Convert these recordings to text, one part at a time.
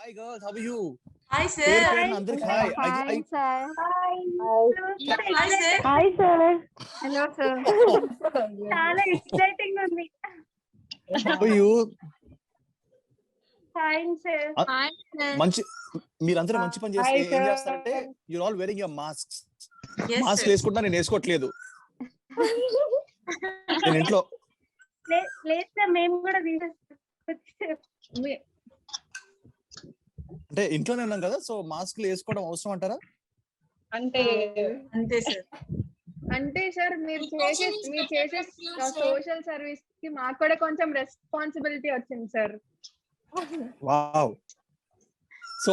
Hi girls, how are you? Hi sir. పేరు అందరికి hi. Hi, sir. Hi sir. Hi, sir. Hello, sir. చాలా exciting ఉంది. How are you? Fine sir. మంచి మీరందరూ మంచి పని చేస్తే ఏం చేస్తారంటే you're all wearing your masks. Yes mask sir. వేసుకుంటా నేను వేసుకోవట్లేదు. నేను ఇంట్లో లేదు సార్, మేము కూడా తీసేస్తాం. అంటే ఇంట్లోనే ఉన్నాం కదా, సో మాస్క్లు వేసుకోవడం అవసరం అంటారా? అంటే అంతే సార్. అంటే సార్ మీరు చేసే సోషల్ సర్వీస్ కి మాకు కూడా కొంచెం రెస్పాన్సిబిలిటీ వచ్చింది sir. Wow. So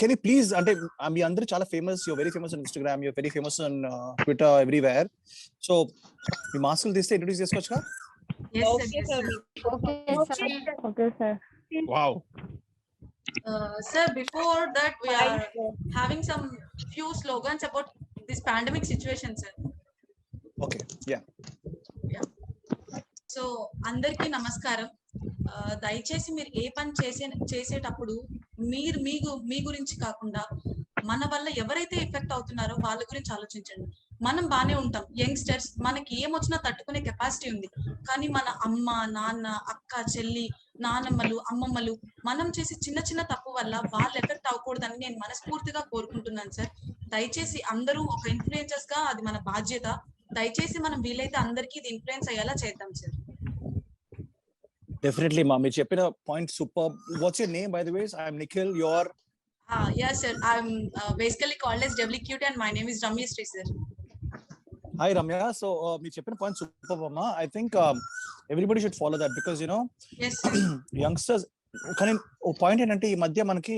can you please, అంటే మీ అందరూ చాలా famous, you're very famous on Instagram, you're very famous on Twitter, everywhere. So మీ మాస్కులు తీస్తే ఇంట్రొడ్యూస్ చేసుకోవచ్చుగా? Yes sir. Okay, sir. Wow. Sir, before that we are having some few slogans about this pandemic situation sir. Okay, yeah. So అందరికీ నమస్కారం. దయచేసి మీరు ఏ పని చేసేటప్పుడు మీరు మీ గురించి కాకుండా మన వల్ల ఎవరైతే ఎఫెక్ట్ అవుతున్నారో వాళ్ళ గురించి ఆలోచించండి. మనం బానే ఉంటాం, యంగ్స్టర్స్, మనకి ఏమొచ్చినా తట్టుకునే కెపాసిటీ ఉంది. కానీ మన అమ్మ, నాన్న, అక్క, చెల్లి, నానమ్మలు, అమ్మమ్మలు మనం చేసే చిన్న చిన్న తప్పు వల్ల వాళ్ళు ఎఫెక్ట్ అవ్వకూడదని నేను మనస్ఫూర్తిగా కోరుకుంటున్నాను సార్. దయచేసి అందరూ ఒక ఇన్ఫ్లుయెన్సర్స్ గా అది మన బాధ్యత. దయచేసి మనం వీలైతే అందరికీ ఇది ఇన్ఫ్లుయెన్స్ అయ్యేలా చేద్దాం సార్. Definitely, ma'am. You చెప్పిన point superb. What's your name, by the way? I'm Nikhil. You're? Yes, sir. I'm basically called as WQT, and my name is Ramya Sri, sir. Hi, Ramya. So, you చెప్పిన point superb, amma. I think everybody should follow that because Yes, sir. youngsters. కానీ ఓ point ఏంటంటే ఈ మధ్య మనకి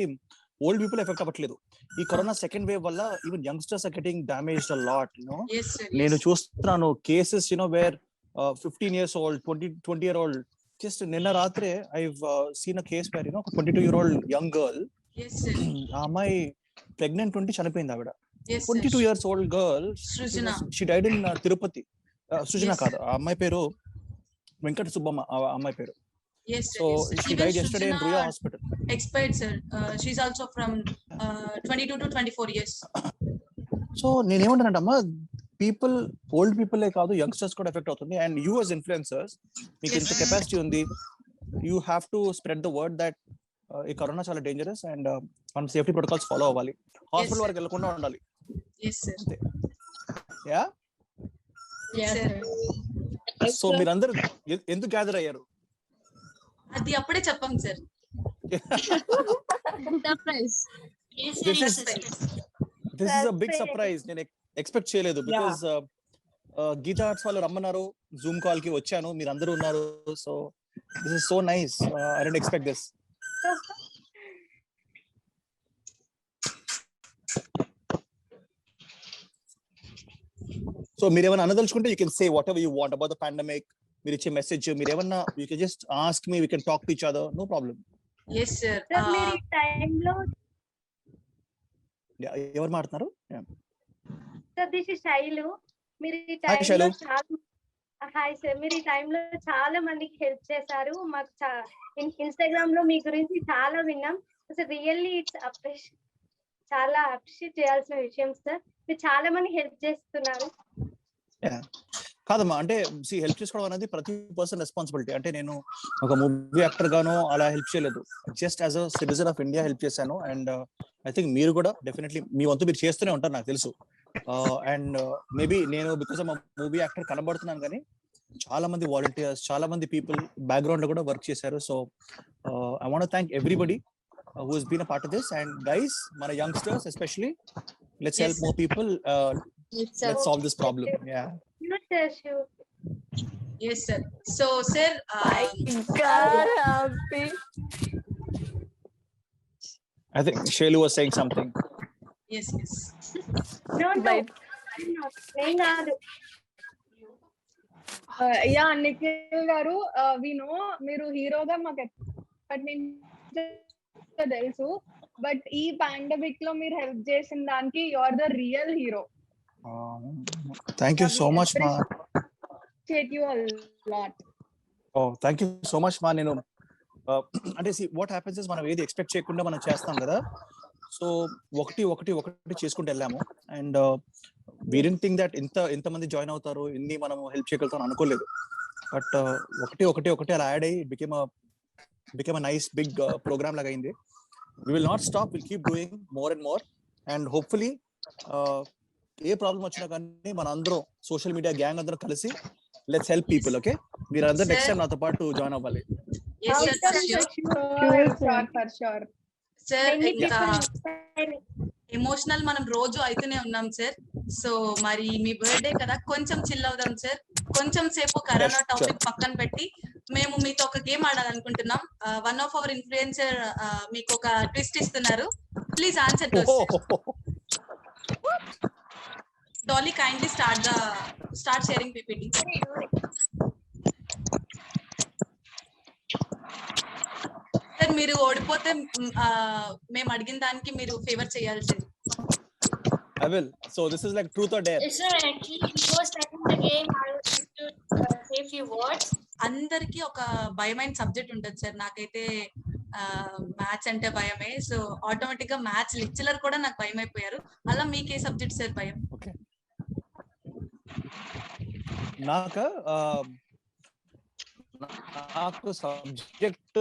old people effect అవ్వట్లేదు. ఈ corona second wave వల్ల even youngsters are getting damaged a lot. Yes, sir. నేను చూస్తున్నాను cases where 15 years old, 20 year old. Just నిన్న రాత్రే I've seen a case where ఒక 22-year-old young girl, Yes, sir. ఆ అమ్మాయి ప్రెగ్నెంట్ ఉండి చనిపోయింది. ఆవిడ Yes, 22 sir. years old girl. Srujana. She died in Tirupati. Srujana Yes, కాదు, sir. ఆ అమ్మాయి పేరు వెంకట సుబ్బమ్మ, ఆ అమ్మాయి పేరు. Yes, sir. So Yes, sir. she Even died yesterday in Srujana Ruya Hospital. expired, sir. She's also from 22 to 24 years. So నేనేమంటానంటమ్మా, people, old people కాదు, youngsters కూడా ఎఫెక్ట్ అవుతుంది. అండ్ యూ యాజ్ ఇన్ఫ్లుయెన్సర్స్, మీకు ఇంత కెపాసిటీ ఉంది, you have to spread the word that ఈ corona చాలా dangerous and మనం సేఫ్టీ ప్రోటోకాల్స్ ఫాలో అవ్వాలి, హాస్పిటల్ వరకు వెళ్ళకుండా ఉండాలి. Yes, sir. Yeah. Yes, sir. So మీరందరూ ఎందుకు గ్యాదర్ అయ్యారు? అది అప్పుడే చెప్పాం sir. This is a big surprise. నేను ఎక్స్పెక్ట్ చేయలేదు బికాజ్ గీతా ఆర్ట్స్ వాళ్ళు రమ్మన్నారు, జూమ్ కాల్ కి వచ్చాను, మీరు అందరూ ఉన్నారు. So this is so nice. I don't expect this. So మీరు ఏమైనా అనదలుచుకుంటే you can say whatever you want about the pandemic. మీరు ఇచ్చే మెసేజ్ మీరు ఏమన్నా, you can just ask me, we can talk to each other, no problem. Yes, sir. మీరు ఈ టైంలో ఎవరు మాట్లాడుతున్నారు? Sir, this is Shailu. మీరు ఈ Hi, టైంలో శైలు. హాయ్ సార్, మీరు ఈ టైంలో చాలా మందికి హెల్ప్ చేశారు. మాకు ఇన్స్టాగ్రామ్ లో మీ గురించి చాలా విన్నాం. అసలు రియల్లీ ఇట్స్ చాలా అప్రిషియేట్ చేయాల్సిన విషయం సార్. మీరు చాలా మంది హెల్ప్ చేస్తున్నారు. కాదమ్మా, అంటే హెల్ప్ చేసుకోవడం అనేది ప్రతి పర్సన్ రెస్పాన్సిబిలిటీ. అంటే నేను ఒక మూవీ యాక్టర్ గాను అలా హెల్ప్ చేయలేదు, just as a citizen of India help చేశాను. అండ్ ఐ థింక్ మీరు కూడా డెఫినెట్లీ మీ వంతు మీరు చేస్తూనే ఉంటారు, నాకు తెలుసు. అండ్ మేబీ నేను బికాస్ ఆఫ్ మూవీ యాక్టర్ కనబడుతున్నాను, కానీ చాలా మంది వాలంటీర్స్, చాలా మంది పీపుల్ బ్యాక్గ్రౌండ్ లో కూడా వర్క్ చేశారు. So I want to thank everybody who has been a part of this. And guys, mana youngsters especially, let's help more people. Let's solve this problem. Yeah. Sure. Yes, sir. So, sir, happy. I think Shailu was saying something. Yes, yes. No. నేను కాదు. Yeah Nikhil గారు, we know మీరు హీరోగా మాకు ఎప్పటి నుంచి తెలుసు, but ఈ పాండమిక్ లో మీరు హెల్ప్ చేసిన దానికి you are the real hero. Thank you so much, ma. Appreciate you a lot. Oh, thank you so much, ma. నేను అంటే వాట్ హ్యాపెన్స్ ఇస్ మనం ఏది ఎక్స్పెక్ట్ చేయకుండా మనం చేస్తాం కదా. సో ఒకటి చేసుకుంటూ వెళ్ళాము. And we didn't think that ఇంతమంది జాయిన్ అవుతారు, ఇన్ని మనం హెల్ప్ చేయగలుగుతాం అనుకోలేదు. బట్ ఒకటి అలా యాడ్ అయ్యి became a nice big programme లాగా అయింది. We will not stop, we'll keep doing more and more, and hopefully A problem వచ్చినా కానీ మన అందరం సోషల్ మీడియా గ్యాంగ్ అందరం కలిసి లెట్స్ హెల్ప్ పీపుల్. ఓకే, మీరు అందరూ నెక్స్ట్ టైం నాతో పాటు జాయిన్ అవ్వాలి. Sure. సార్ Many ఇంకా people ఎమోషనల్ మనం రోజు అయితేనే ఉన్నాం సార్. సో మరి మీ బర్త్డే కదా, కొంచెం చిల్ అవుదాం సార్. కొంచెం సేపు కరోనా Yes, టాపిక్ పక్కన పెట్టి మేము మీతో ఒక గేమ్ ఆడాలనుకుంటున్నాం. వన్ ఆఫ్ అవర్ ఇన్ఫ్లుయెన్సర్ మీకు ఒక ట్విస్ట్ ఇస్తున్నారు. Please answer those. Dolly, kindly start sharing PPT. సార్ మీరు ఓడిపోతే మేము అడిగిన దానికి మీరు ఫేవర్ చేయాల్సింది. I will. So this is like truth or dare. Yes, sir. Actually, before starting the game, I would like to say a few words. అందరికి ఒక భయమైన సబ్జెక్ట్ ఉంటుంది సార్. నాకైతే మ్యాథ్స్ అంటే భయమే. సో ఆటోమేటిక్ గా మ్యాథ్స్ లెక్చరర్ కూడా నాకు భయం అయిపోయారు. అలా మీకు ఏ సబ్జెక్ట్ సార్ భయం? ఓకే, నాకు సబ్జెక్ట్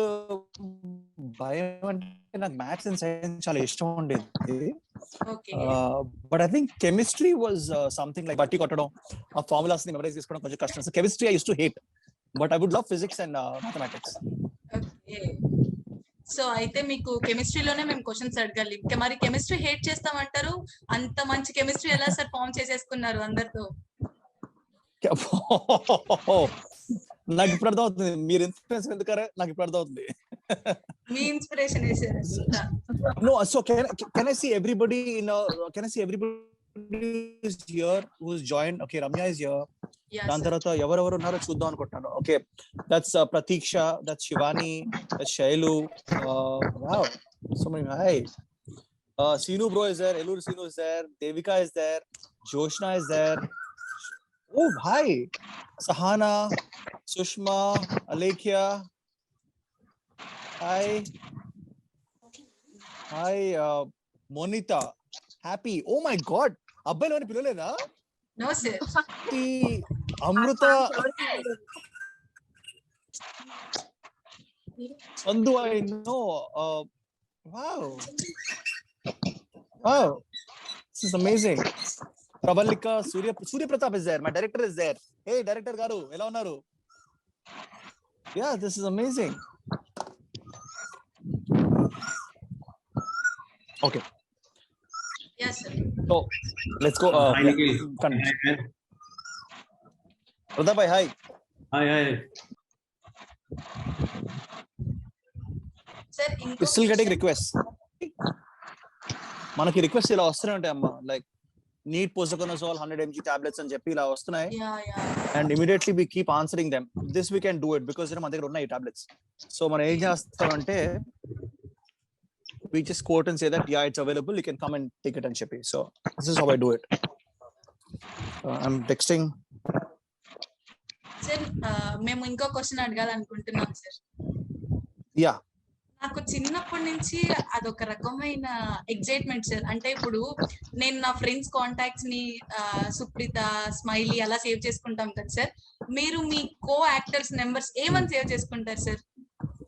భయం అంటే నాకు మ్యాథ్స్ అండ్ సైన్స్ చాలా ఇష్టం ఉండేది. Okay, but I think chemistry was something like బట్టి కొట్టడం, ఆ ఫార్ములాస్ ని మెమరైజ్ చేసుకోవడం కొంచెం కష్టం. So chemistry I use to hate, but I would love physics and mathematics. Okay. So అయితే మీకు కెమిస్ట్రీలోనే మేము క్వశ్చన్స్ అడగాలి. మరి కెమిస్ట్రీ హేట్ చేస్తామంటారు, అంత మంచి కెమిస్ట్రీ ఎలా సార్ ఫామ్ చేసేసుకున్నారు అందరితో? నాకు ఇప్పుడు అర్థం అవుతుంది మీరు ఇన్ఫ్లుయెన్స్ ఎందుకరే, నాకు ఇప్పుడు అర్థం అవుతుంది. మీ ఇన్స్పిరేషన్ ఏ sir? No, so can I see everybody can I see everybody is here who's joined? Okay, Ramya is here. దాని తర్వాత ఎవరెవరు ఉన్నారో చూద్దాం అనుకుంటున్నాను. Okay, that's Prateeksha, that's Shivani, that's Shailu. Wow, so many. Hi, Sinu bro is there, Elur Sinu is there, Devika is there, Joshna is there. Oh, hi, Sahana, Sushma, Alekhya. Hi, Monita, Happy. Oh my God, అబ్బాయిలు అని పిలవలేదా? No sir. Amrita, Sandhu, I know. Wow, this is amazing. Pravalika, Surya Pratap is there. My director is there. Hey, director garu, ela unnaru? Yeah, this is amazing. Okay, yes sir. so let's go. Hi, Nikhil. Pratap bhai, hi. Hi. Sir We're still getting requests. మనకి request ఇలా వస్తూనే ఉంటాయి అమ్మా, like need posaconazole 100 mg tablets అని చెప్పి ఇలా వస్తున్నాయి. And immediately we keep answering them. This we can do it because మన దగ్గర ఉన్నాయి టాబ్లెట్స్. సో మనం ఏం చేస్తామంటే we just quote and say that yeah, it's available, you can come and take it and ship it. So this is how I do it. I'm texting. Sir మేము ఇంకో question అడగాలనుకుంటున్నాం sir. Yeah, నాకు చిన్నప్పటి నుంచి అదొక రకమైన excitement sir. అంటే ఇప్పుడు నేను నా ఫ్రెండ్స్ కాంటాక్ట్స్ ని సుప్రీత, స్మైలీ అలా సేవ్ చేసుకుంటాం కదా సార్. మీరు మీ కో యాక్టర్స్ నెంబర్స్ ఏమని సేవ్ చేసుకుంటారు సార్?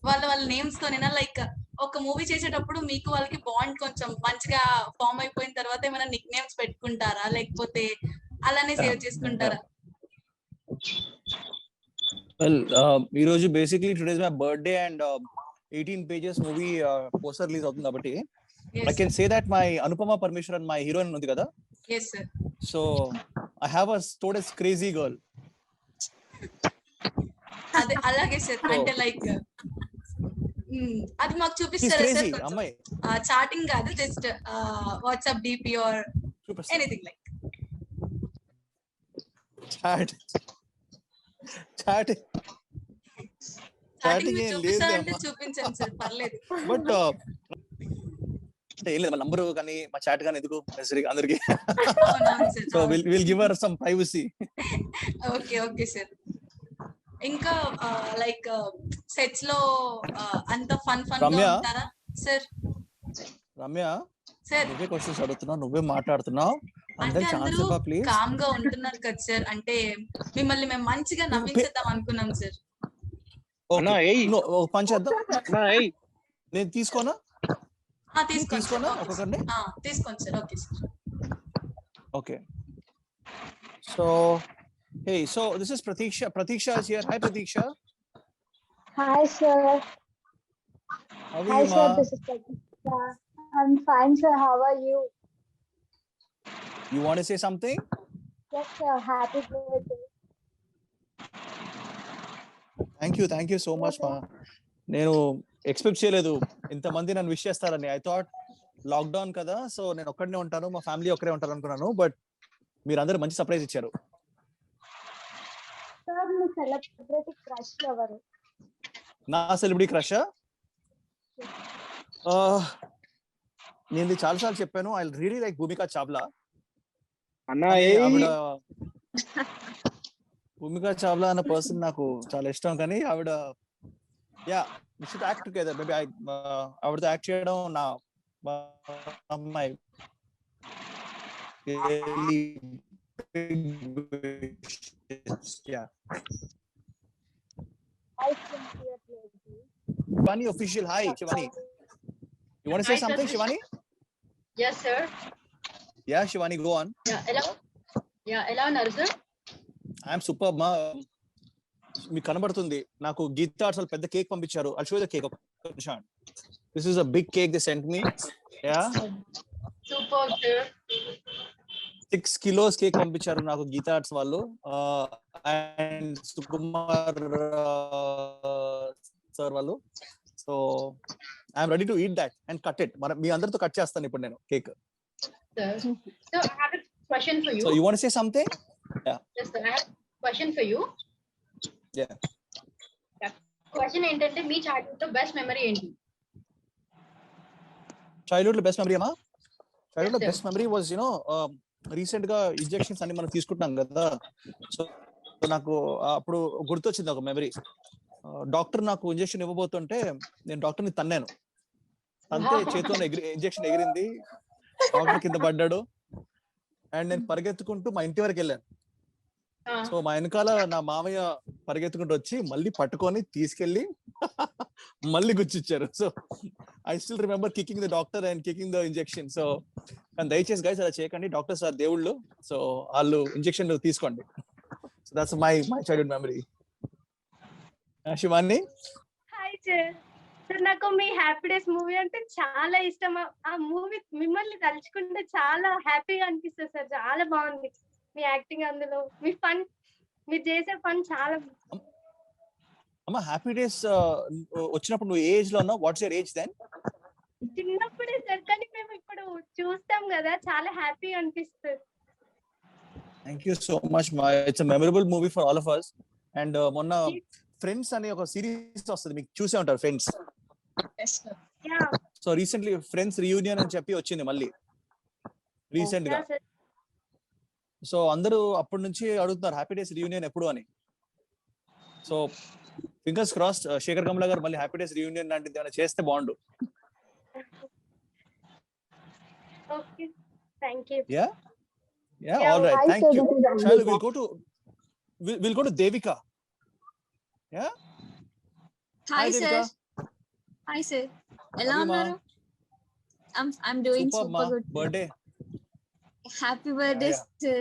వాళ్ళ నేమ్స్ తోనేనా? లైక్ ఒక మూవీ చేసేటప్పుడు మీకు వాళ్ళకి బాండ్ కొంచెం మంచిగా ఫామ్ అయిపోయిన తర్వాత ఏమైనా నిక్ నేమ్స్ పెట్టుకుంటారా, లేకపోతే అలానే సేవ్ చేసుకుంటారా? well, ఈ రోజు basically today is my birthday and 18 pages movie poster release అవుతుంది కాబట్టి I can say that my Anupama Parmeshwaran, my heroine ఉంది కదా. yes sir. So I have a story as crazy girl. అదే అలాగే sir. అంటే like అది మాకు చూపిస్తారా సార్? అమ్మాయి చాటింగ్ కాదు, just WhatsApp DP or anything like chatting chatting చూపిస్తారంటే చూపించండి సార్, పర్లేదు. బట్ అంటే ఏం లేదు, మా నంబర్ కానీ మా చాట్ కానీ ఎందుకు నెసరీ అందరికి. So will give her some privacy. Okay sir. ఇంకా లైక్ సెట్స్ లో అంత ఫన్ గా రమ్య? ఉంటారా సార్? రమ్య, సార్ నువ్వే క్వశ్చన్స్ అడుగుతున్నావు, నువ్వే మాట్లాడుతున్నావు. అంటే అందరికి ఛాన్స్ అందరూ ఇవ్వ ప్లీజ్. కామ్ గా ఉంటున్నారు కదా సార్, అంటే మిమ్మల్ని మేము మంచిగా నవ్వించేద్దాం అనుకున్నాం సార్. అన్నా, ఏయ్. ఒక పని చేద్దాం. అన్నా, ఏయ్. నేను తీసుకోనా? తీసుకోండి తీసుకోనా సార్. ఒక్కొక్కరిని? తీసుకోండి sir. Okay sir. Okay. So, hey, so this is Pratiksha. Pratiksha is here. Hi, Pratiksha. Hi, sir. How are Hi, you, sir. ma? This is Pratisha. I'm fine, sir. How are you? You want to say something? Yes, sir. Happy birthday. Thank you so much, ma. నేను expect చేయలేదు ఇంతమంది నన్ను wish చేస్తారని. I thought lockdown కదా, so నేను ఒక్కడనే ఉంటాను, మా ఫ్యామిలీ ఒక్కరే ఉంటారు అనుకున్నాను. బట్ మీరందరూ మంచి సర్ప్రైజ్ ఇచ్చారు. Sir, మీ సెలబ్రిటీ క్రష్ ఎవరు? నా సెలబ్రిటీ క్రష్ నేను ఇది చాలాసార్లు చెప్పాను. I really like Bhumika Chawla. అన్నా, కానీ ఏయ్. ఆవిడ భూమికా చావ్లా అన్న పర్సన్ నాకు చాలా ఇష్టం. కానీ ఆవిడ we should act together. Maybe ఆవిడతో యాక్ట్ చేయడం నా అమ్మాయి really big wishes. Yeah. I think your lady. Shivani official. Hi, Shivani. You want to say Hi, something, Pratisha. Shivani? Yes, sir. Yeah, Shivani, go on. ఎలా ఉన్నారు sir? I'm super మా. మీకు కనబడుతుంది నాకు గీతా అసలు పెద్ద కేక్ పంపించారు. I'll show the cake. This is a big cake they sent me. Yeah, super sir. 6 kilos cake పంపించారు నాకు గీతా ఆర్ట్స్ వాళ్ళు. అండ్ సుకుమార్ సార్ వాళ్ళు. So I'm ready to eat that and cut it. మరి మీ అందరితో కట్ చేస్తాను ఇప్పుడు నేను cake. Sir, I have a question for you. So you want to say something? Yes, sir. I have a question for you. Yeah. Question ఏంటంటే మీ childhood లో best memory ఏంటి? Childhood లో బెస్ట్ మెమరీ అమ్మా? Childhood లో Yes, sir. Best memory was recent గా injections అన్ని మనం తీసుకుంటున్నాం కదా. సో నాకు అప్పుడు గుర్తొచ్చింది ఒక మెమరీ. డాక్టర్ నాకు ఇంజెక్షన్ ఇవ్వబోతుంటే నేను డాక్టర్ ని తన్నాను. అంతే, చేతిలో ఇంజెక్షన్ ఎగిరింది, డాక్టర్ కింద పడ్డాడు. అండ్ నేను పరిగెత్తుకుంటూ మా ఇంటి వరకు వెళ్ళాను. సో మా వెనకాల నా మామయ్య పరిగెత్తుకుంటూ వచ్చి మళ్ళీ పట్టుకొని తీసుకెళ్లి మళ్ళీ గుచ్చిచ్చారు. So I still remember kicking the doctor and kicking the injection. So కానీ దయచేసి గైస్ అలా చేయకండి. డాక్టర్స్ ఆర్ దేవుళ్ళు. సో వాళ్ళు ఇంజెక్షన్ తీసుకోండి. So that's my childhood memory. Shivani? Hi sir. Sir, నాకు మీ హ్యాపీ డేస్ మూవీ అంటే చాలా ఇష్టం. ఆ మూవీ మిమ్మల్ని తలుచుకుంటే చాలా హ్యాపీగా అనిపిస్తుంది సార్. చాలా బాగుంది మీ యాక్టింగ్, అందులో మీ ఫన్, మీరు చేసే ఫన్ చాలా. అమ్మ, హ్యాపీ డేస్ వచ్చినప్పుడు నువ్వు ఏజ్ లో ఉన్నావు? What's your age then? చిన్నప్పుడే సార్, కానీ మేము ఇప్పుడు చూస్తాం కదా, చాలా హ్యాపీగా అనిపిస్తుంది. థ్యాంక్ యూ సో మచ్ మా. It's a memorable movie for all of us. And మొన్న ఫ్రెండ్స్ అనే ఒక సిరీస్ వస్తుంది, మీకు చూసే ఉంటారు Friends. Yeah so recently Friends reunion అని చెప్పి వచ్చింది మళ్ళీ రీసెంట్ గా. సార్. సో అందరూ అప్పటి నుంచి అడుగుతున్నారు హ్యాపీ డేస్ రియూనియన్ ఎప్పుడు అని. So fingers crossed Shekhar Kamala గారు మళ్ళీ హ్యాపీ డేస్ రియూనియన్ లాంటిది ఏమైనా చేస్తే బాగుండు. Okay, thank you. Yeah Yeah, all right, Hi, thank sir. You. This is Shall Amrita. we'll go to Devika. Yeah. Hi, sir. Devika. Hi, sir. ఎలా How are you, ma? ఉన్నారు? I'm doing Superb, ma. super good. Birthday. Happy birthday, yeah. sir.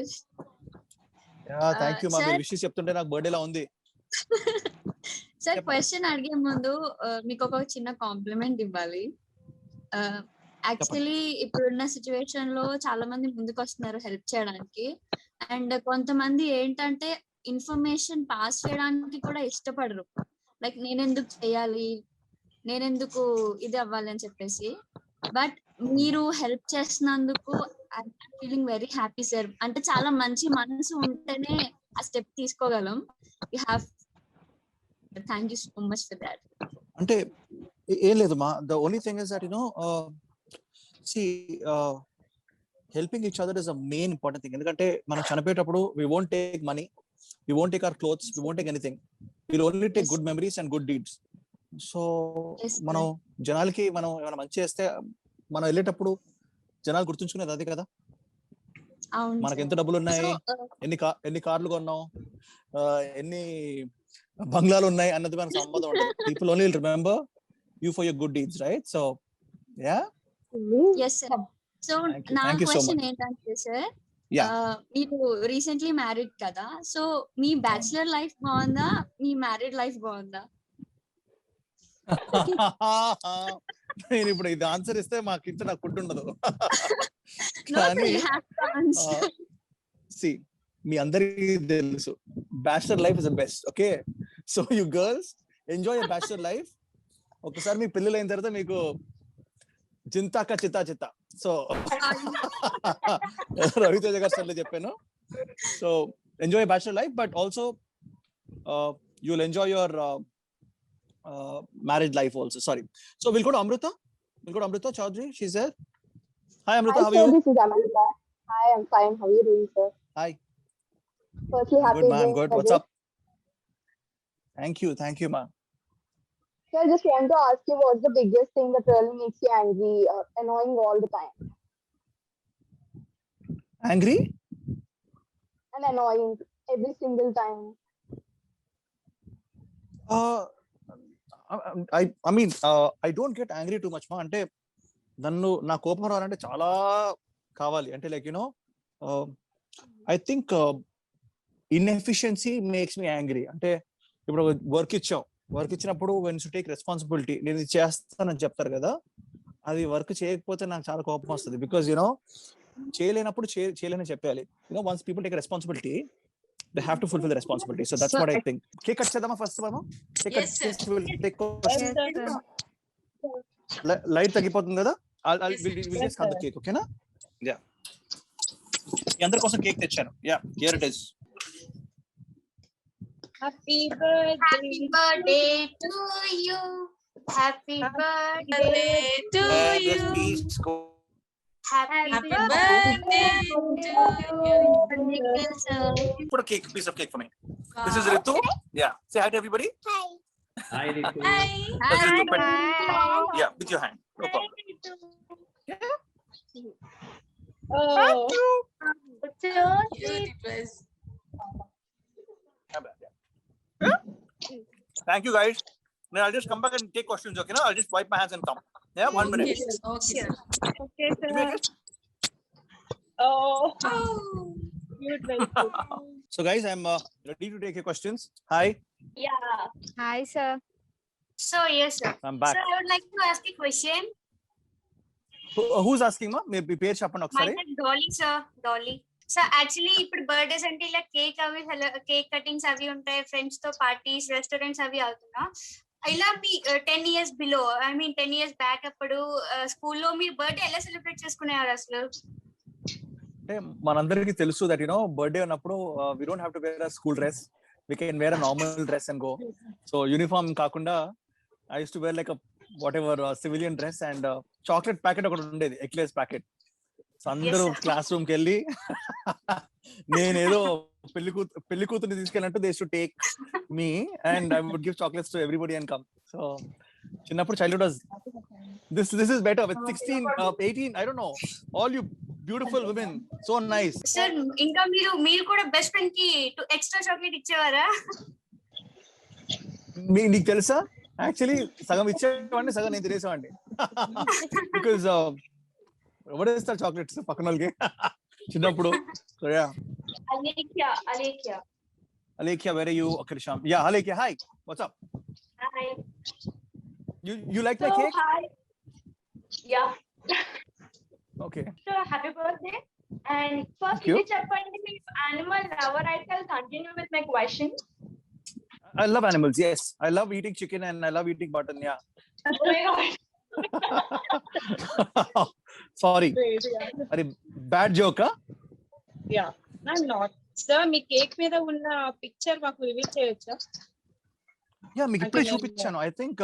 Yeah, thank you, ma. sir. మీరు wishes చెప్తుంటే నాకు birthday లా ఉంది. Sir, చెప్పండి. Question అడిగే ముందు మీకు ఒక చిన్న కాంప్లిమెంట్ ఇవ్వాలి. యాక్చువల్లీ ఇప్పుడున్న సిచ్యువేషన్ లో చాలా మంది ముందుకు వస్తున్నారు హెల్ప్ చేయడానికి. అండ్ కొంతమంది ఏంటంటే ఇన్ఫర్మేషన్ పాస్ చేయడానికి కూడా ఇష్టపడరు. లైక్ నేనెందుకు చేయాలి, నేనెందుకు ఇది అవ్వాలి అని చెప్పేసి. బట్ మీరు హెల్ప్ చేస్తున్నందుకు I'm feeling very happy sir. అంటే చాలా మంచి మనసు ఉంటేనే ఆ స్టెప్ తీసుకోగలం. You have thank you so much for that. అంటే ఏం లేదు మా. The only thing is that see helping each other is a main important thing. ఎందుకంటే మనం చనిపోయేటప్పుడు we won't take money, we won't take our clothes, we won't take anything. Will only take Yes. Good memories and good deeds. So Yes, sir. మనం జనాలకి మనం ఏమైనా మంచి చేస్తే మనం వెళ్ళేటప్పుడు జనాలు గుర్తుంచుకునేది అది కదా. అవును మనకి sir. ఎంత డబ్బులు ఉన్నాయి, So, ఎన్ని కార్లు కొన్నాం, ఎన్ని బంగ్లాలు ఉన్నాయి అన్నది మనకు సంబంధం ఉంటుంది. People only remember you for your good deeds, right? So yeah, yes sir. So నా Thank you so question much. ఏంటంటే సార్, Yeah. మీరు రీసెంట్లీ మ్యారీడ్ కదా, సో మీ బ్యాచులర్ లైఫ్ బాగుందా, మీ మ్యారీడ్ లైఫ్ బాగుందా? నేను ఇప్పుడు ఇది ఆన్సర్ ఇస్తే మాకు ఇంట్లో నాకు ఫుడ్ ఉండదు. No, sir, కానీ you have to answer. See మీ అందరికీ తెలుసు bachelor life is the best. Okay, so you girls enjoy your bachelor life. ఒకసారి మీ పిల్లలు అయిన తర్వాత మీకు చింతాక చిత్తా. సో రవితేజ గారు సార్లు చెప్పాను. So enjoy bachelor life, but also you will enjoy your married life also. Sorry. So we'll go to Amrita. Chaudhary. She's there. Hi Amrita, Hi, how are sir, you? this is Amanda. Hi, I'm fine. How are you doing, sir? Hi. Firstly, happy Good, ma'am. Good. What's birthday. up? Thank you, ma'am. So I just want to ask you, what's the biggest thing that really makes you angry or annoying all the time? Angry? And annoying every single time. I mean, I don't get angry too much, ma. అంటే నన్ను నా కోపం రావాలంటే చాలా కావాలి. అంటే like you know I think inefficiency makes me angry. అంటే ఇప్పుడు వర్క్ ఇచ్చినప్పుడు వెన్ టు టేక్ రెస్పాన్సిబిలిటీ, నేను ఇది చేస్తానని చెప్తారు కదా, అది వర్క్ చేయకపోతే నాకు చాలా కోపం వస్తుంది. బికాస్ యూనో చేయలేనప్పుడు చేయలేని చెప్పాలి. You know once people take responsibility, they have to fulfill the responsibility. So that's what I think. Cake cut chedama first mama. Cake cut. Yes, sir. We'll take questions. Light tagipotundi kada. We'll just cut the cake, okay na? Yeah. మీ అందరి కోసం cake తెచ్చాను. Yeah, here it is. Happy birthday to you. Happy birthday to you. Happy Happy birthday birthday to you. Put a piece of cake for me. This is Ritu. Yeah. Say hi to everybody. Hi, Ritu. Hi. That's Ritu. Yeah, with your hand. No problem. Oh, Cute it was. Thank you guys. Now I'll just come back and take questions, okay na? I'll just wipe my hands and come. Yeah, 1 minute. Yes, okay, sir. okay, Give me a sir. kiss. Oh, Oh. cute, very cute. So guys, I'm ready to take your questions. Hi, Yeah. Hi, sir. So, yes, sir. I'm back. So, I would like to ask a question. Who's asking ma? Maybe పేరు చెప్పండి My ఒకసారి. name is Dolly, sir. Dolly. So actually ఇప్పుడు birthdays అంటే ఇలా cake cuttings అవి ఉంటాయి, friends తో parties, restaurants అవి అవుతున్నా. ఇలా మీ 10 years below, I mean 10 years back అప్పుడు స్కూల్లో మీరు బర్త్డే ఎలా సెలబ్రేట్ చేసుకునేవారు అసలు? అంటే మనందరికీ తెలుసు దట్ యునో బర్త్డే ఉన్నప్పుడు we don't have to wear a school dress, we can wear a normal dress and go. So uniform కాకుండా I use to wear like whatever civilian dress and chocolate packet ఒకటి ఉండేది, Eclairs packet. So అందరూ classroom కి వెళ్ళి నేనేదో పెళ్లి కూతుర్ని తీసుకెళ్ళినట్టు they should take me and I would give chocolates to everybody and come. So చిన్నప్పుడు childhood was this is better with 16 18 I don't no all you beautiful women, so nice. Sir ఇంకా మీరు కూడా బెస్ట్ ఫ్రెండ్ కి extra chocolate ఇచ్చేవారా? నీకు తెలుసా, actually సగం ఇచ్చేవాడిని, సగం నేను తినేసేవాడిని. బికాజ్ ఎవడేస్తారు చాక్లెట్స్ పక్కన వాళ్ళకి చిన్నప్పుడు. Alekia, where are you? Okay, Sham. Yeah, Alekia, hi. What's up? Hi. You like my cake? Hi. Yeah. Okay. So happy birthday. And first, Thank you. ఇది చెప్పండి, మీరు animal lover అయితే I'll continue with my question. I love animals. Yes, I love eating chicken and I love eating mutton. Yeah. Oh my God. Sorry. Are bad joke? Huh? Yeah I'm not. Sir me cake మీద ఉన్న picture మాకు reveal చేయొచ్చా? Yeah, మీకు I ఇప్పుడే can చూపించాను. I think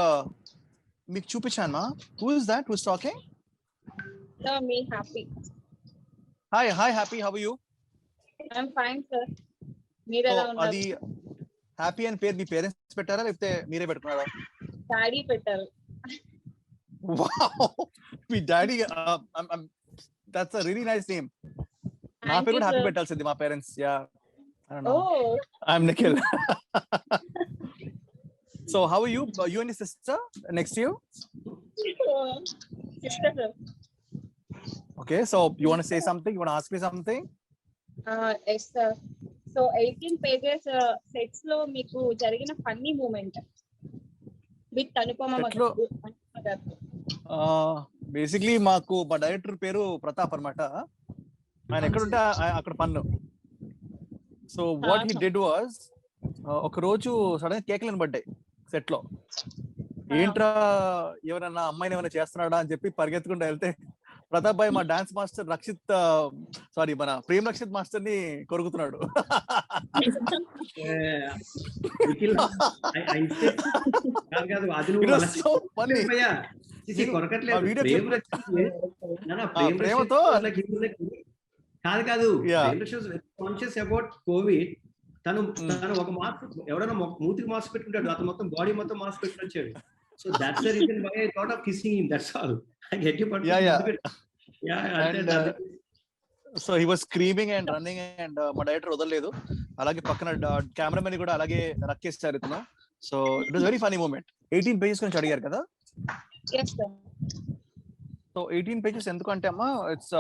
మీకు చూపించాను మా. Who is that? Who's talking? Sir me happy. Hi, happy. How are you? I'm fine sir. మీరు ఎలా Oh, ఉన్నారు? అది హ్యాపీ అని పేరు మీ పేరెంట్స్ పెట్టారా లేకపోతే మీరే పెట్టుకున్నారా? డాడీ పెట్టారు. Wow, me daddy, that's a really nice name. నా పేరు కూడా హ్యాపీ పెట్టాల్సింది మా parents. Yeah, I don't know. Oh, I'm Nikhil. So how are you? You and your sister next to you? sister. Okay, so you want to say something? You want to ask me something? Yes sir. So 18 pages sets లో మీకు జరిగిన funny moment with Anupama Set లో? గారు. Basically మాకు మా director పేరు ప్రతాప్ అన్నమాట. ఆయన ఎక్కడుంటే అక్కడ పన్ను. So what he did was, ఒక రోజు సడన్ కేకలను పడ్డాయి సెట్ లో. ఏంట్రా ఎవరన్నా అమ్మాయిని ఏమైనా చేస్తున్నాడా అని చెప్పి పరిగెత్తుకుంటూ వెళ్తే ప్రతాప్ భాయ్ మా డాన్స్ మాస్టర్ రక్షిత్, సారీ మన ప్రేమ్ రక్షిత్ మాస్టర్ ని కొరుకుతున్నాడు. నిఖిల్, కాదు అది నువ్వు It was so funny. కొరకట్లేదు. ఆ video ప్రేమ్ clip- రక్షిత్ ప్రేమతో కాదు Yeah. Conscious about Covid. తను ఒక మాస్క్, ఎవరైనా మూతికి మాస్క్ పెట్టుకుంటాడు, అతను మొత్తం బాడీ మొత్తం మాస్క్ పెట్టుకుని వచ్చాడు. So that's the reason why I thought of kissing him, that's all. I get you. And so he was screaming and running and మా డైరెక్టర్ వదలలేదు. అలాగే పక్కన కెమెరామెన్ కూడా అలాగే రక్కేస్తారు ఇతను. So it was very funny moment. 18 Pages గురించి అడిగారు కదా. Yes sir. సో 18 పేజెస్ ఎందుకంటే అమ్మా, ఇట్స్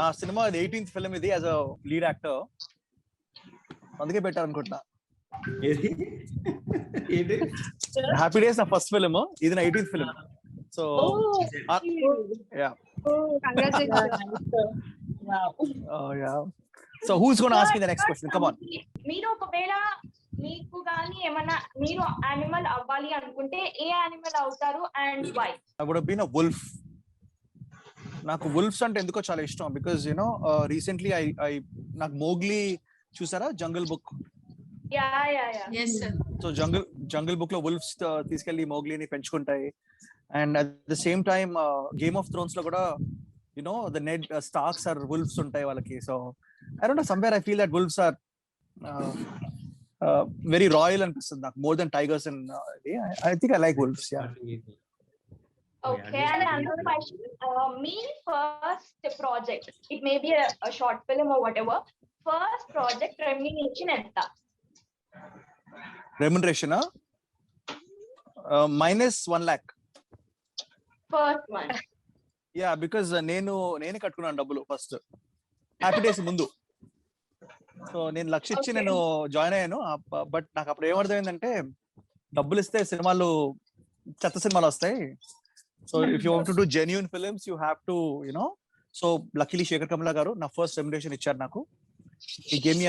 ఆ సినిమా 18th ఫిల్మ్ ఇది యాజ్ అ లీడ్ యాక్టర్, అందుకే పెట్టారు అనుకుంటున్నా. హ్యాపీ డేస్ నా ఫస్ట్ ఫిల్మ్, ఇది నా 18th film. So yeah, so who's gonna ask me the next question, come on. మీరు ఒకవేళ మీకు గానీ ఏమన్నా మీరు యానిమల్ అవ్వాలి అనుకుంటే ఏ యానిమల్ అవుతారు and why? I would have been a wolf. నాకు వుల్ఫ్స్ అంటే ఎందుకో చాలా ఇష్టం. బికాజ్ యూనో రీసెంట్లీ ఐ నాకు మోగ్లీ చూసారా, జంగల్ book. yes sir. So Jungle Book లో వుల్ఫ్స్ తీసుకెళ్లి మోగ్లీని పెంచుకుంటాయి. And at the same time Game of Thrones లో కూడా you know the Ned Starks are wolves ఉంటాయి వాళ్ళకి. So I don't know, somewhere I feel that wolves are very royal అనిపిస్తుంది నాకు, more then tigers. And I think I like wolves. Yeah. Okay, and another question, me first project, it may be a short film or whatever, first project remuneration enta? Remuneration -1 lakh. First one. Yeah, because నేనే కట్టుకున్నాను డబ్బులు first happy days ముందు. So నేను లక్ష ఇచ్చి నేను join అయ్యాను. But నాకు అప్పుడు ఏమర్థమైందంటే, డబ్బులు ఇస్తే సినిమాలు చెత్త సినిమాలు వస్తాయి. So if you want to do genuine films you have to you know. So luckily Shekhar Kamala గారు నా ఫస్ట్ రెమ్యునరేషన్ ఇచ్చారు నాకు. ఈ గేమ్ మీ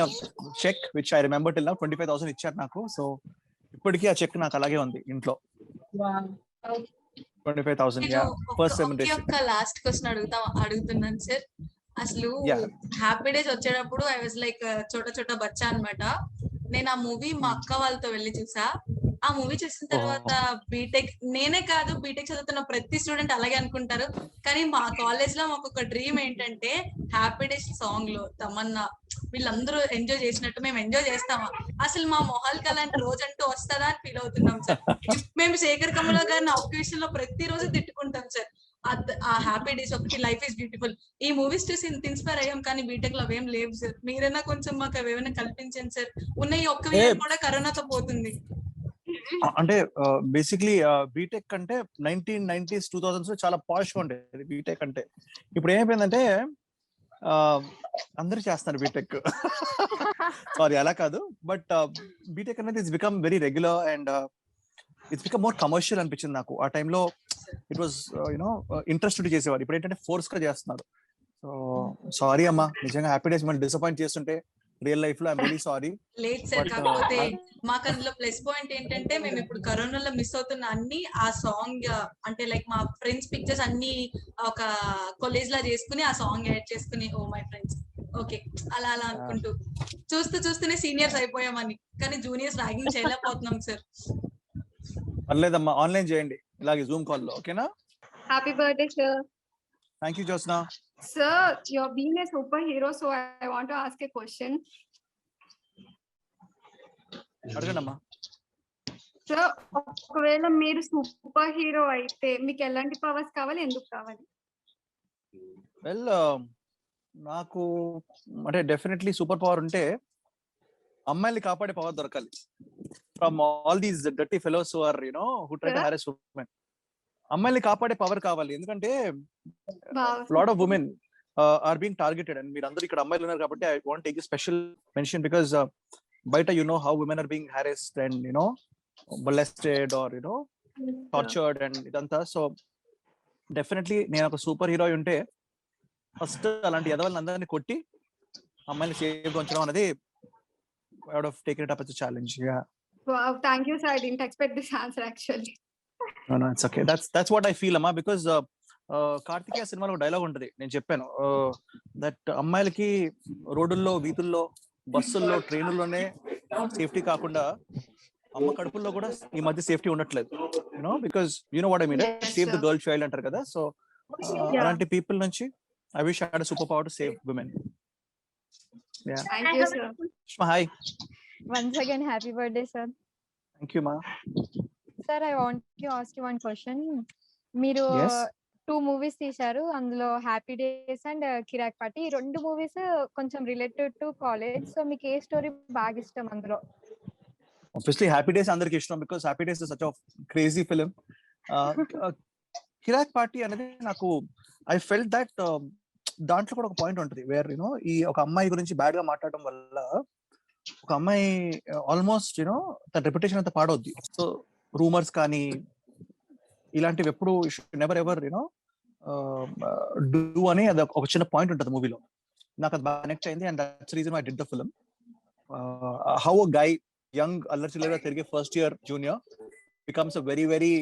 cheque which I remember till now, 25,000 ఇచ్చారు నాకు. సో ఇప్పటికీ ఆ చెక్ నాకు అలాగే ఉంది ఇంట్లో. 25,000. Yeah, first remuneration. ఒక లాస్ట్ క్వశ్చన్ అడుగుతున్నాను సార్. అసలు హ్యాపీ డేస్ వచ్చేటప్పుడు ఐ వాజ్ లైక్ చోట చోట బచ్చా అన్నమాట. నేను ఆ మూవీ మా అక్క వాళ్ళతో వెళ్ళి చూసా. ఆ మూవీ చూసిన తర్వాత బీటెక్, నేనే కాదు బీటెక్ చదువుతున్న ప్రతి స్టూడెంట్ అలాగే అనుకుంటారు. కానీ మా కాలేజ్ లో మాకు ఒక డ్రీమ్ ఏంటంటే, హ్యాపీ డేస్ సాంగ్ లో తమన్నా వీళ్ళందరూ ఎంజాయ్ చేసినట్టు మేము ఎంజాయ్ చేస్తామా? అసలు మా మొహాలకి అలాంటి రోజు అంటూ వస్తుందా అని ఫీల్ అవుతున్నాం సార్. మేము శేఖర్ కమలా గారిని ఒక్క విషయంలో ప్రతిరోజు తిట్టుకుంటాం సార్. ఆ హ్యాపీ డేస్ ఒకటి, లైఫ్ ఇస్ బ్యూటిఫుల్, ఈ మూవీస్ చూసి ఇన్స్పైర్ అయ్యాం. కానీ బీటెక్ లో అవేం లేవు సార్. మీరైనా కొంచెం మాకు అవేమైనా కల్పించండి సార్. ఉన్న ఈ ఒక్క విషయం కూడా కరోనాతో పోతుంది. అంటే బేసిక్లీ బీటెక్ అంటే 1990s 2000s లో చాలా పాష్ గా ఉండేది బీటెక్ అంటే. ఇప్పుడు ఏమైపోయిందంటే అందరూ చేస్తున్నారు బీటెక్. సారీ, అలా కాదు. బట్ బీటెక్ అనేది it's become very regular and it's become more commercial అనిపించింది నాకు. ఆ టైంలో ఇట్ వాస్ యునో ఇంట్రెస్ట్ చేసేవారు. ఇప్పుడు ఏంటంటే ఫోర్స్ గా చేస్తున్నారు. సో సారీ అమ్మా, నిజంగా హ్యాపీ డేస్ మనం డిసప్పాయింట్ చేస్తుంటే రియల్ లైఫ్ లో ఐఎమ్ వెరీ సారీ. లేదు సార్, కాకపోతే మాకు అందులో ప్లస్ పాయింట్ ఏంటంటే, మేము ఇప్పుడు కరోనాలో మిస్ అవుతున్న అన్ని ఆ సాంగ్, అంటే లైక్ మా ఫ్రెండ్స్ పిక్చర్స్ అన్ని ఒక కాలేజ్ లా చేసుకుని ఆ సాంగ్ యాడ్ చేసుకుని, ఓ మై ఫ్రెండ్స్ ఓకే అలా అలా అనుకుంటూ చూస్తూనే సీనియర్స్ అయిపోయామని. కానీ జూనియర్స్ ర్యాగింగ్ చేయలేకపోతున్నాం సార్. పర్లేదమ్మా, ఆన్లైన్ చేయండి ఇలాగే జూమ్ కాల్ లో. ఓకేనా? Happy birthday sir. Thank you Josna. Sir, you're being a superhero, so I want to ask a question. అడగండి అమ్మా. సో ఒకవేళ మీరు సూపర్ హీరో అయితే మీకు ఎలాంటి పవర్స్ కావాలి, ఎందుకు కావాలి? వెల్ నాకు అంటే డెఫినెట్లీ సూపర్ పవర్ ఉంటే అమ్మాయిల్ని కాపాడే పవర్ దొరకాలి from all these dirty fellows who are who try to harass women. అమ్మాయిల్ని కాపాడే పవర్ కావాలి, ఎందుకంటే lot of women are being targeted. And మీరు అందరూ ఇక్కడ అమ్మాయిలు ఉన్నారు కాబట్టి I want take special mention because బయట how women are being harassed and molested or tortured and ఇదంతా. సో డెఫినెట్లీ నేను ఒక సూపర్ హీరో ఉంటే ఫస్ట్ అలాంటి ఎదవల్ని అందరినీ కొట్టి అమ్మాయిని సేఫ్ గా ఉంచడం అనేది I would have taken it up as a challenge. Yeah. Wow, thank you sir. I didn't expect this answer actually. No, it's okay. That's what I feel, amma, because Karthikeya సినిమాలో ఒక dialogue ఉంటుంది, నేను చెప్పాను that అమ్మాయిలకి రోడ్డుల్లో, వీధుల్లో, బస్సుల్లో, ట్రైనుల్లోనే safety కాకుండా అమ్మ కడుపుల్లో కూడా ఈ మధ్య సేఫ్టీ ఉండట్లేదు. Because what I mean, save the girl child అంటారు కదా. సో అలాంటి పీపుల్ నుంచి I wish I had a super power to save women. Yeah. Thank you sir. Shma, hi. Once again, happy birthday, sir. Thank you, ma. Sir, I want to ask you one question. మీరు Yes. 2 movies తీశారు, అందులో happy days and Kirik party. ఈ 2 movies కొంచెం related to college. So మీకు ఏ story బాగా ఇష్టం అందులో? Obviously, Happy Days అందరికి ఇష్టం because Happy Days is such a crazy film. Kirik party అనేది నాకు ఐ ఫెల్ట్ దట్ దాంట్లో కూడా ఒక పాయింట్ ఉంటుంది వేర్ ఈ ఒక అమ్మాయి గురించి బ్యాడ్ గా మాట్లాడడం వల్ల ఒక అమ్మాయి ఆల్మోస్ట్ తన రెప్యుటేషన్ అంతా పాడవుద్ది. సో రూమర్స్ కానీ ఇలాంటివి ఎప్పుడు నెవర్ ఎవర్ డూ అని అది ఒక చిన్న పాయింట్ ఉంటుంది మూవీలో. నాకు అది బాగా కనెక్ట్ అయింది and that's reason I did the film. How a guy young అల్లరి చిల్లరగా తిరిగే first year junior becomes a very very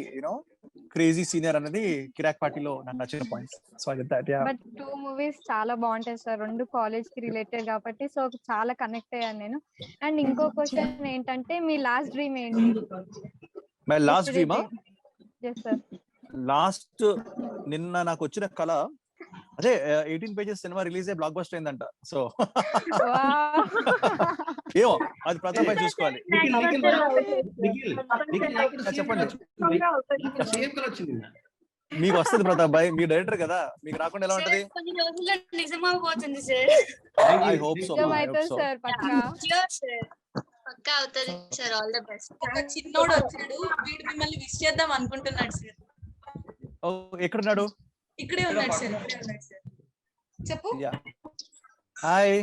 crazy senior అనేది కిరాక్ పార్టీలో నాకు నచ్చిన point. So I did that. Yeah, but 2 movies చాలా బాగుంటాయి సార్, 2 కాలేజ్ కి రిలేటెడ్ కాబట్టి. సో చాలా కనెక్ట్ అయ్యాను నేను. అండ్ ఇంకో క్వశ్చన్ ఏంటంటే, మీ లాస్ట్ డ్రీమ్ ఏంటి? My last dream yes sir. Last నిన్న నాకు వచ్చిన కళ అదే 18 pages సినిమా రిలీజ్ అయ్యి బ్లాక్ బస్టర్ అయిందంట. సో ఏమో అది ప్రతాప్ భాయ్ చూసుకోవాలి. చెప్పండి, మీకు వస్తుంది ప్రతాప్ భాయ్, మీ డైరెక్టర్ కదా, మీకు రాకుండా ఎలా ఉంటది? కొన్ని రోజుల్లో నిజమవబోతుంది సార్. I hope so. సార్ పక్కా పక్కా అవుతుంది సార్. All the best. ఒక చిన్నోడు వచ్చాడు, వీడు మిమ్మల్ని విష్ చేద్దాం అనుకుంటున్నాడు సార్. ఎక్కడున్నాడు? ఇక్కడే ఉన్నాడు సార్, ఇక్కడే ఉన్నాడు సార్. చెప్పు. Hi.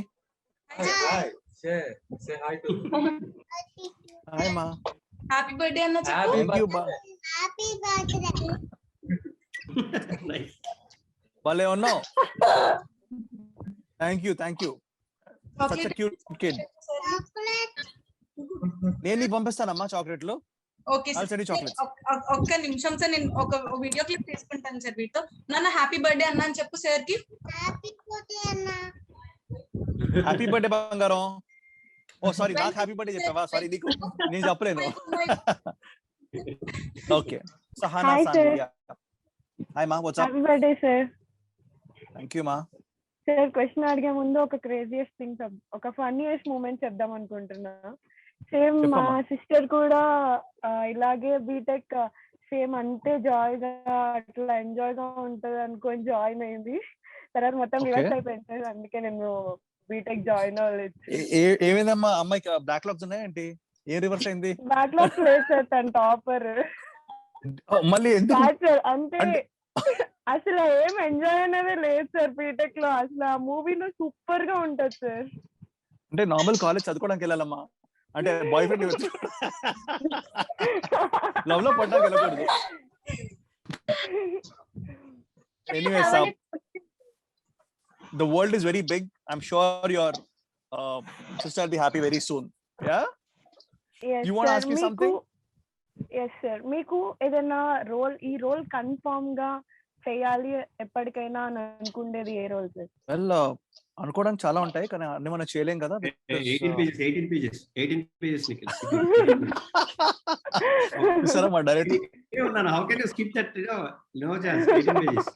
Say hi to. Hi మా. హ్యాపీ బర్త్డే అన్న చెప్పు. థాంక్ యూ బా. Happy birthday. భలే ఉన్నావు. Thank you such a cute kid. నేను నీకు పంపిస్తానమ్మా చాక్లెట్లు. ఓకే సార్, ఒక్క నిమిషం సార్, నేను ఒక వీడియో క్లిప్ తీసుకుంటాను సార్ వీటితో. నాన్న హ్యాపీ బర్త్డే అన్న అని చెప్పు సార్ కి. హ్యాపీ బర్త్డే అన్న. హ్యాపీ బర్త్డే బంగారం. ఓ సారీ, నాకు హ్యాపీ బర్త్డే చెప్పావా? సారీ, నీకు నేను చెప్పలేను. ఓకే. సహానా సానియా. హాయ్ మా, what's up? Happy birthday sir. Thank you మా. సార్ క్వశ్చన్ అడిగే ముందు ఒక క్రేజియస్ట్ థింగ్, ఒక ఫన్నీయెస్ట్ మూమెంట్ చెప్దాం అనుకుంటున్నా. సేమ్ మా సిస్టర్ కూడా ఇలాగే బీటెక్ సేమ్ అంతే జాయ్ గా అట్లా ఎంజాయ్ గా ఉంటది అనుకొని జాయిన్ అయింది. తర్వాత మొత్తం రివర్స్ అయిపోయింది సార్, అందుకే నేను బీటెక్ జాయిన్ అవ్వలేదు. ఏమైందమ్మా అమ్మాయికి? బ్యాక్లాగ్స్ ఉన్నాయేంటి? ఏం రివర్స్ అయింది? బ్యాక్లాగ్స్ లేదు సార్, తన టాపర్. మళ్ళీ సార్ అంటే అసలు ఏం ఎంజాయ్ అనేది లేదు సార్ బీటెక్ లో. అసలు ఆ మూవీలో సూపర్ గా ఉంటది సార్. అంటే నార్మల్ కాలేజ్ చదువుకోవడానికి వెళ్ళాలమ్మా, అంటే బాయ్ ఫ్రెండ్ లవ్ లో పడ్డానికి వెళ్ళకూడదు. Anyways, the world is very big. I'm sure your sister will be happy very soon. Yeah? Yes, you want to ask me something? Yes sir. మీకు ఏదైనా ఈ role confirm గా చేయాలి ఎప్పటికైనా అని అనుకునేది ఏ రోల్ సార్? వెల్, అనుకోవడానికి చాలా ఉంటాయి కానీ అన్ని మనం చేయలేం కదా. 18 pages నిఖిల్. సరే మా డైరెక్టర్ ఏమన్నాను, how can you skip that? No chance. 18 pages.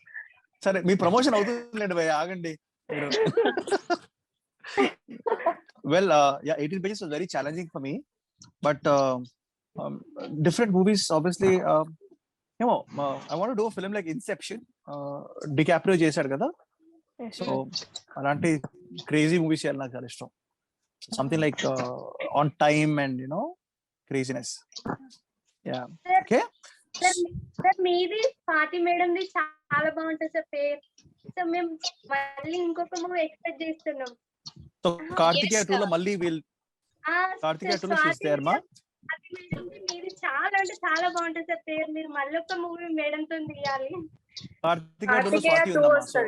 సరే, మీ ప్రమోషన్ అవుతుందండి భయ్య, ఆగండి. Well, yeah, 18 pages was very challenging for me. but different movies obviously. I want to do a film like Inception. DiCaprio చేశాడు కదా, so అలాంటి crazy movies చేయాలి నాకు చాలా ఇష్టం. Something like on time and craziness. Yeah. Okay. Sir మీది స్వాతి మేడంది చాలా బాగుంటుంది సార్ పేరు. సో మేము మళ్ళీ ఇంకొక మూవీ ఎక్స్పెక్ట్ చేస్తున్నాం. So Kartikeya 2 లో మళ్ళీ Kartikeya 2 లో she's there ma. మీది చాలా అంటే చాలా బాగుంటుంది సార్ పేరు. మీరు మళ్ళీ ఒక మూవీ మేడం తో తీయాలి. Kartikeya 2 లో స్వాతి ఉందమ్మా. So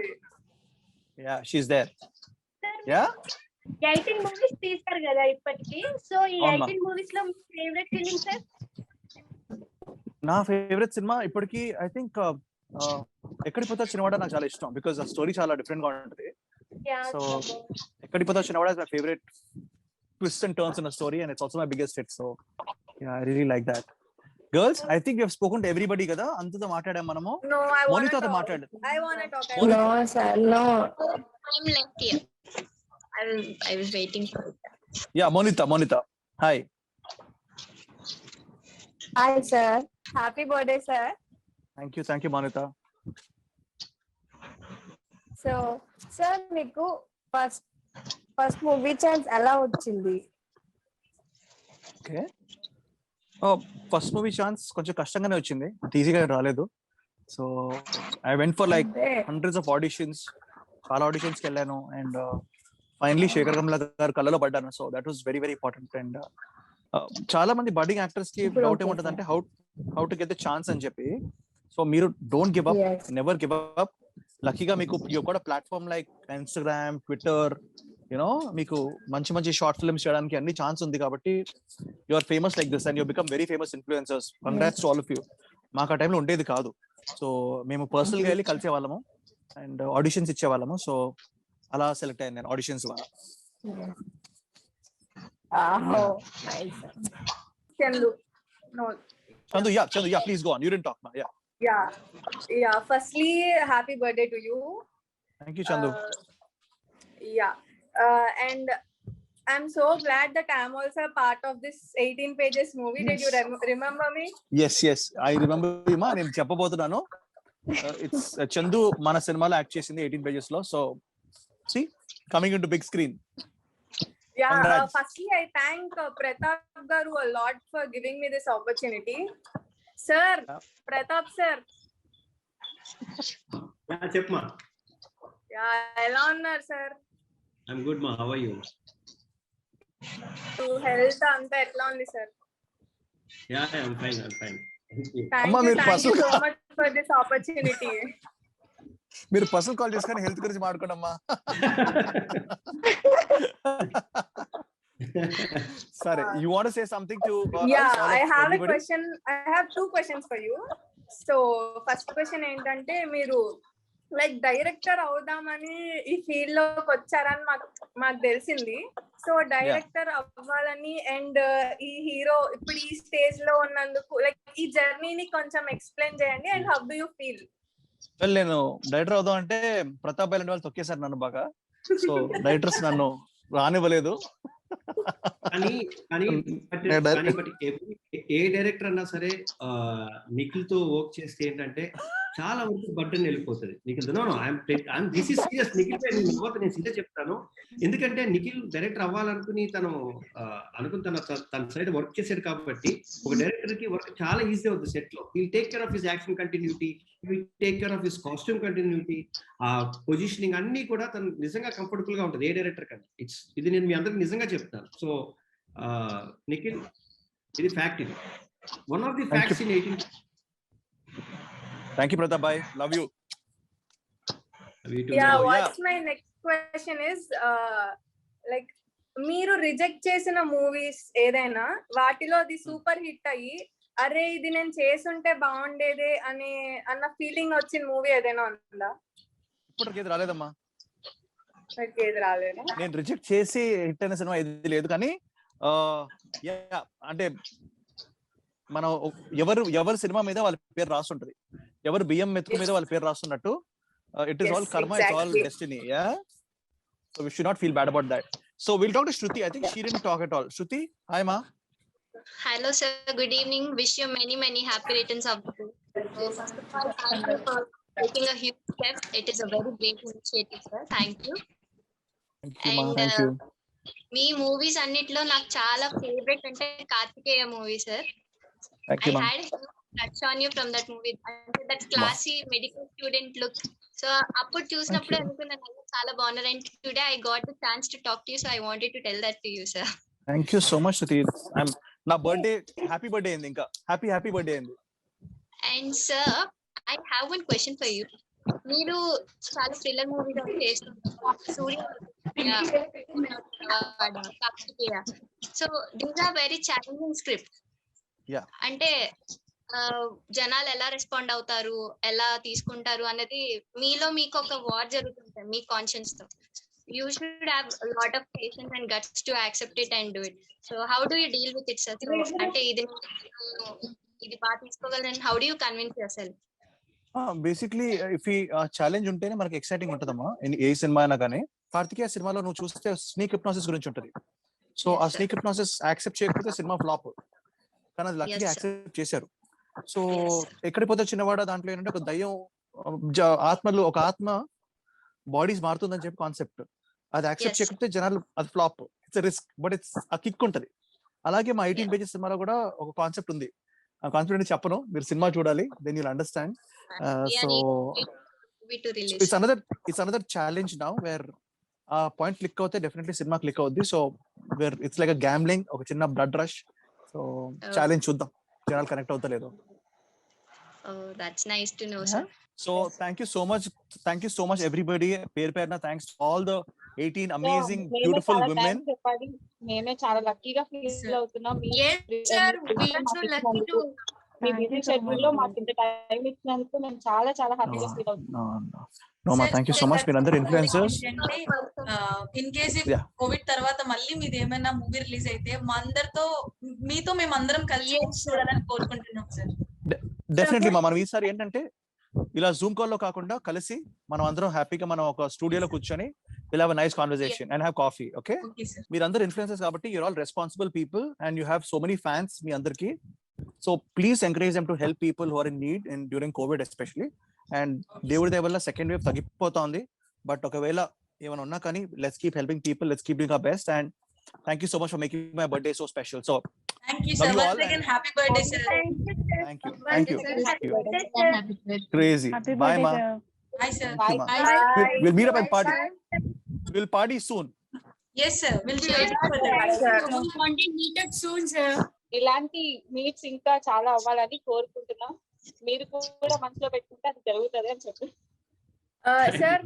yeah, she's there. Yeah. 18 movies తీశారు కదా ఇప్పటికి. సో ఈ 18 మూవీస్ లో మీ ఫేవరెట్ ఫిలిం సార్? నా ఫేవరెట్ సినిమా ఇప్పటికి ఐ థింక్ ఎక్కడికి పోతా చిన్నవాడ నాకు చాలా ఇష్టం, బికాస్ ఆ స్టోరీ చాలా డిఫరెంట్ గా ఉంటుంది. సో ఎక్కడికి పోతా చిన్నవాడ is my favourite twists and turns in a story, and it's also my biggest hit. So yeah, I really like that. Girls, I think we have spoken to everybody kada. Antata maatladam manamu. No, I want Monita to to talk. maatladu. I want to talk. No, sir, no. I'm left here. I was waiting for it. Yeah, Monita. Hi. Hi, sir. Happy birthday, sir. Thank you, Monita. So, sir, మీకు first movie chance ఎలా వచ్చింది? Okay, first movie chance కొంచెం కష్టంగానే వచ్చింది, ఈజీగా రాలేదు. So I went for like hundreds of auditions, చాలా ఆడిషన్స్కి వెళ్ళాను, అండ్ ఫైనలీ శేఖర్ కమల గారు కళ్ళలో పడ్డాను. So that was very very important. And చాలా మంది బడ్డింగ్ యాక్టర్స్ కి డౌట్ ఏముంటుంది అంటే how to get the chance అని చెప్పి. సో మీరు don't give up, never give up. లక్కీగా మీకు you got a platform like Instagram, Twitter, మీకు మంచి మంచి షార్ట్ ఫిల్మ్స్ చేయడానికి అన్ని ఛాన్స్ ఉంది. కాబట్టి you are famous like this and you become very famous influencers. Congrats to all of you. మాకు ఆ టైంలో ఉండేది కాదు. సో మేము పర్సనల్ గా వెళ్ళి కలిసే వాళ్ళము అండ్ ఆడిషన్స్ ఇచ్చేవాళ్ళము. సో అలా సెలెక్ట్ అయ్యాను నేను ఆడిషన్స్ వల్ల. Chandu, yeah, please go on. You didn't talk now. Yeah. Firstly, happy birthday to you. Thank you, Chandu. And I'm so glad that I'm also a part of this 18 pages movie. Did you remember me? Yes, I remember you, ma. నేను చెప్పబోతున్నాను. It's Chandu మన సినిమాలో act చేసింది 18 pages లో. So see, coming into big screen. Yeah, firstly I thank Pratap garu a lot for giving me this opportunity. Sir, Pratap sir. చెప్పమా. ఎలా ఉన్నారు sir? I'm good ma, how are you? Health అంతా ఎట్లా ఉంది sir? Yeah, I'm fine. Thank you so much for this opportunity. మీరు personal call చేసుకొని health గురించి మాట్లాడమ్మా. సరే, you want to say something to I have a question. I have 2 questions for you. So first question ఏంటంటే, మీరు like director అవుదామని ఈ field లోకి వచ్చారని మాకు తెలిసింది. సో డైరెక్టర్ అవ్వాలని అండ్ ఈ హీరో ఇప్పుడు ఈ స్టేజ్ లో ఉన్నందుకు లైక్ ఈ జర్నీని కొంచెం ఎక్స్ప్లెయిన్ చేయండి. And how do you feel? నేను డైరెక్టర్ అవుదాం అంటే ప్రతాప్ లాంటి వాళ్ళు తొక్కేశారు నన్ను బాగా. సో డైరెక్టర్స్ నన్ను రానివ్వలేదు. ఏ డైరెక్టర్ అన్నా సరే నిఖిల్ తో వర్క్ చేస్తే ఏంటంటే చాలా వరకు బట్టన్ వెళ్ళిపోతుంది. Nikhil this is serious. Nikhil నేను సీరియస్ చెప్తాను. ఎందుకంటే నిఖిల్ డైరెక్టర్ అవ్వాలనుకుని తను తన సైడ్ వర్క్ చేశాడు కాబట్టి ఒక డైరెక్టర్ కి వర్క్ చాలా ఈజీ అవుతుంది సెట్ లో. He'll take care of his action continuity, he'll take care of his costume continuity, ఆ పొజిషనింగ్ అన్ని కూడా తను నిజంగా కంఫర్టబుల్ గా ఉంటుంది ఏ డైరెక్టర్ కన్నా. ఇది నేను మీ అందరికి నిజంగా చెప్తాను. సో నిఖిల్, ఇది ఫ్యాక్ట్. ఇది one of the facts in 18. Thank you, Pratap bhai. Love you. What's my next question is like మీరు రిజెక్ట్ చేసిన మూవీస్ ఏదైనా వాటిలో అది సూపర్ హిట్ అయ్యి అరే ఇది నేను చేసుంటే బాగుండేదే అన్న ఫీలింగ్ వచ్చిన మూవీ ఏదైనా ఉందా? ఇప్పటికేది రాలేదమ్మా. రాలేదా? నేను రిజెక్ట్ చేసి హిట్ అయిన సినిమా ఏది లేదు. కానీ అంటే మనం ఎవరి సినిమా మీద వాళ్ళ పేరు రాస్తుంటది, ఎవరు బియ్యం మెతుకు మీద వాళ్ళ పేరు రాస్తున్నట్టు. ఇట్ ఈస్ ఆల్ కర్మ, it's all destiny. So we should not feel bad about that. So we'll talk to Shruti. I think she didn't talk at all. Shruti, hi ma. Hello, sir. Good evening. Wish you many happy returns of the day. So, first of all, thank you for taking a huge step. It is a very great initiative, sir. Thank you. Thank you, ma. And Thank you. మీ movies అన్నిట్లో నాకు చాలా favourite అంటే Karthikeya movie sir. Thank I you, ma. had a touch on you from that movie. అంటే that classy medical student look. So అప్పుడు చూసినప్పుడు అనుకున్నాను చాలా బాగున్నారు. And today I got the chance to talk to you, so I wanted to tell that to you, sir. Thank you so much, Shruti. నా birthday happy birthday అయింది, ఇంకా happy birthday అయింది. And sir, I have one question for you. మీరు చాలా thriller movies చేస్తున్నారు, Surya, Karthikeya. So these are very challenging script. అంటే జనాలు ఎలా రెస్పాండ్ అవుతారు, ఎలా తీసుకుంటారు అనేది మీలో మీకు ఒక వార్ జరుగుతుంటాయి మీ కాన్షియన్స్ తో. You should have a lot of patience and guts to accept it and do it. So how do you deal with it, sir? So ante idi ba తీసుకోగలరని how do you convince yourself? Basically if ఈ challenge ఉంటేనే మనకి exciting ఉంటుందమ్మా. ఏ cinema అయినా కానీ కార్తికేయ సినిమాలో నువ్వు చూస్తే snake hypnosis గురించి ఉంటుంది. సో ఆ స్నేక్ హిప్నాసిస్ యాక్సెప్ట్ చేయకపోతే సినిమా ఫ్లాప్. కానీ అది లక్కీగా యాక్సెప్ట్ చేశారు. సో ఎక్కడికి పోతే చిన్నవాడ దాంట్లో ఏంటంటే ఒక దయ్యం ఆత్మలు, ఒక ఆత్మ బాడీస్ మారుతుందని చెప్పి కాన్సెప్ట్. అది యాక్సెప్ట్ చేయకపోతే జనాలు అది flop. It's risk, but it's ఆ కిక్ ఉంటది. అలాగే మా 18 పేజెస్ సినిమాలో కూడా ఒక కాన్సెప్ట్ ఉంది. ఆ కాన్సెప్ట్ చెప్పను, మీరు సినిమా చూడాలి, then you'll understand. So it's another challenge now where ఆ పాయింట్ క్లిక్ అవుతే డెఫినెట్లీ సినిమా క్లిక్ అవుద్ది. So where it's like a gambling, ఒక చిన్న బ్లడ్ రష్. సో ఛాలెంజ్ చూద్దాం జనాలు కనెక్ట్ అవుతలేదు. Oh, that's nice to know, sir. So thank you so much everybody. పేరున thanks to all the 18 amazing beautiful women. నేను చాలా లక్కీగా ఫీల్ అవుతున్నా. Yes sir, we are so lucky to me busy schedule లో మాకు ఇంత time ఇచ్చినందుకు నేను చాలా హ్యాపీగా ఫీల్ అవుతున్నా. No ma, thank you so much. మీరందరూ ఇన్ఫ్లుయెన్సర్స్. ఇన్ కేస్ కోవిడ్ తర్వాత మళ్ళీ మీది ఏమైనా మూవీ రిలీజ్ అయితే మా అందరితో మీతో మేము అందరం కలిసి చూడాలని కోరుకుంటున్నాం సార్. డెఫినెట్లీ మా, మనం ఈసారి ఏంటంటే ఇలా జూమ్ కాల్ లో కాకుండా కలిసి మనం అందరం హ్యాపీగా మనం ఒక స్టూడియోలో కూర్చొని will have a nice conversation and have coffee. Okay, మీరందరూ ఇన్ఫ్లుయెన్సర్స్ కాబట్టి you're all responsible people and you have so many fans మీ అందరికి. So please encourage them to help people who are in need and during covid especially. And దేవుడి దయ వల్ల second wave తగ్గిపోతోంది, but ఒకవేళ ఏమైనా ఉన్నా కానీ let's keep helping people, let's keep doing our best. And thank you so much for making my birthday so special. So thank you sir, once again happy birthday sir. Thank you crazy. Bye ma. Bye sir. Bye. We'll meet up and party. We'll party soon. Yes sir, we'll be waiting for that sir. We want to meet up soon sir. ఇలాంటి meets ఇంకా చాలా అవ్వాలని కోరుకుంటున్నాం. మీరు కూడా మనసులో పెట్టుకుంటే అది జరుగుతుంది అని చెప్పి. సార్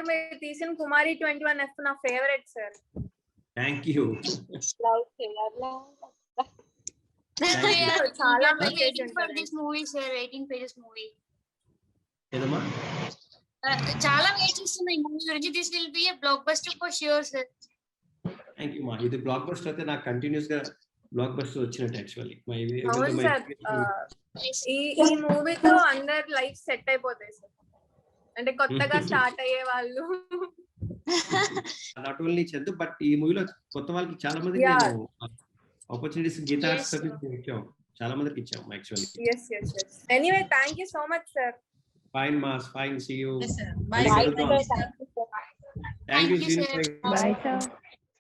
మీరు తీసిన కుమారి 21F నా ఫేవరెట్ సార్. Thank you. చాలా చాలా వెయిట్ చేస్తున్నా ఈ మూవీ గురించి. This will be a block buster for sure sir. Thank you మా. ఇది బ్లాక్ బస్టర్ అయితే నాకు కంటిన్యూస్ గా బ్లాక్ బస్టర్ వచ్చినట్టు యాక్చువల్లీ. అవును సార్, ఈ మూవీతో అందరు లైఫ్ సెట్ అయిపోతాయి సార్. అంటే కొత్తగా స్టార్ట్ అయ్యే వాళ్ళు నాట్ ఓన్లీ చందు బట్ ఈ మూవీలో కొత్త వాళ్ళకి చాలా మందికి నేను ఆపర్చునిటీస్ గిటార్స్ ఇచ్చాం, చాలా మందికి ఇచ్చాం actually. yes anyway thank you so much sir. Fine mass, fine, see you. Yes sir, bye. Thank you. Bye sir. Bye sir.